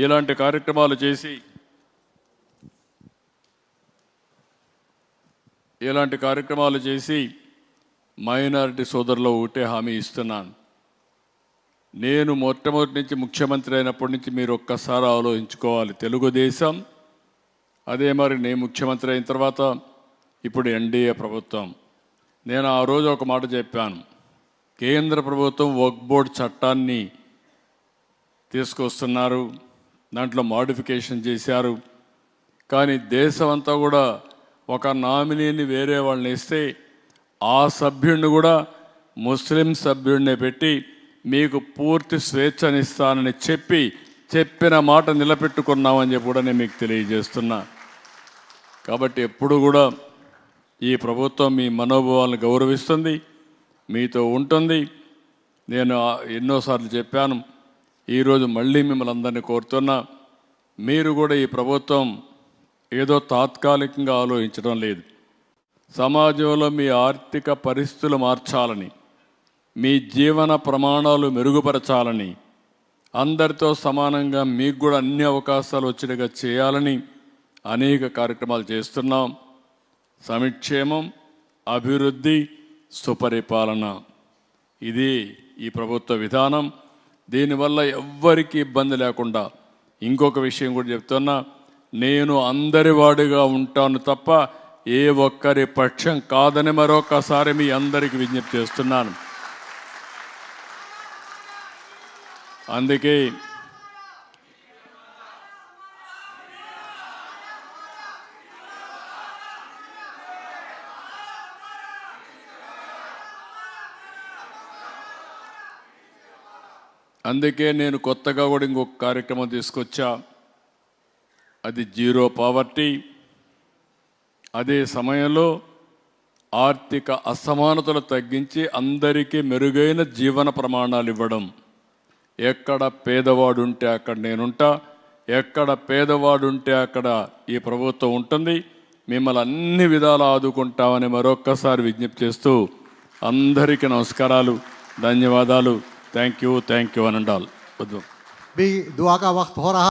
ఇలాంటి కార్యక్రమాలు చేసి మైనారిటీ సోదరులు ఒకటే హామీ ఇస్తున్నాను. నేను మొట్టమొదటి నుంచి ముఖ్యమంత్రి అయినప్పటి నుంచి మీరు ఒక్కసారి ఆలోచించుకోవాలి. తెలుగుదేశం, అదే మరి నేను ముఖ్యమంత్రి అయిన తర్వాత ఇప్పుడు ఎన్డీఏ ప్రభుత్వం. నేను ఆ రోజు ఒక మాట చెప్పాను. కేంద్ర ప్రభుత్వం వక్ఫ్ బోర్డు చట్టాన్ని తీసుకొస్తున్నారు, దాంట్లో మోడిఫికేషన్ చేశారు. కానీ దేశం అంతా కూడా ఒక నామినీని వేరే వాళ్ళని ఇస్తే ఆ సభ్యుడిని కూడా ముస్లిం సభ్యుడిని పెట్టి మీకు పూర్తి స్వేచ్ఛనిస్తానని చెప్పిన మాట నిలబెట్టుకున్నామని చెప్పి కూడా నేను మీకు తెలియజేస్తున్నా. కాబట్టి ఎప్పుడు కూడా ఈ ప్రభుత్వం మీ మనోభావాలను గౌరవిస్తుంది, మీతో ఉంటుంది. నేను ఎన్నోసార్లు చెప్పాను, ఈరోజు మళ్ళీ మిమ్మల్ని అందరినీ కోరుతున్నా, మీరు కూడా ఈ ప్రభుత్వం ఏదో తాత్కాలికంగా ఆలోచించడం లేదు. సమాజంలో మీ ఆర్థిక పరిస్థితులు మార్చాలని, మీ జీవన ప్రమాణాలు మెరుగుపరచాలని, అందరితో సమానంగా మీకు కూడా అన్ని అవకాశాలు వచ్చేట్టుగా చేయాలని అనేక కార్యక్రమాలు చేస్తున్నాం. సంక్షేమం, అభివృద్ధి, సుపరిపాలన, ఇది ఈ ప్రభుత్వ విధానం. దీనివల్ల ఎవ్వరికీ ఇబ్బంది లేకుండా ఇంకొక విషయం కూడా చెప్తున్నా, నేను అందరి వాడిగా ఉంటాను తప్ప ఏ ఒక్కరి పక్షం కాదని మరొకసారి మీ అందరికీ విజ్ఞప్తి చేస్తున్నాను. అందుకే నేను కొత్తగా కూడా ఇంకొక కార్యక్రమం తీసుకొచ్చా. అది జీరో పావర్టీ. అదే సమయంలో ఆర్థిక అసమానతలు తగ్గించి అందరికీ మెరుగైన జీవన ప్రమాణాలు ఇవ్వడం. ఎక్కడ పేదవాడు ఉంటే అక్కడ నేనుంటా, ఎక్కడ పేదవాడు ఉంటే అక్కడ ఈ ప్రభుత్వం ఉంటుంది. మిమ్మల్ని అన్ని విధాలు ఆదుకుంటామని మరొక్కసారి విజ్ఞప్తి చేస్తూ అందరికీ నమస్కారాలు, ధన్యవాదాలు. Thank you one and all. भी दुआ का वक्त हो रहा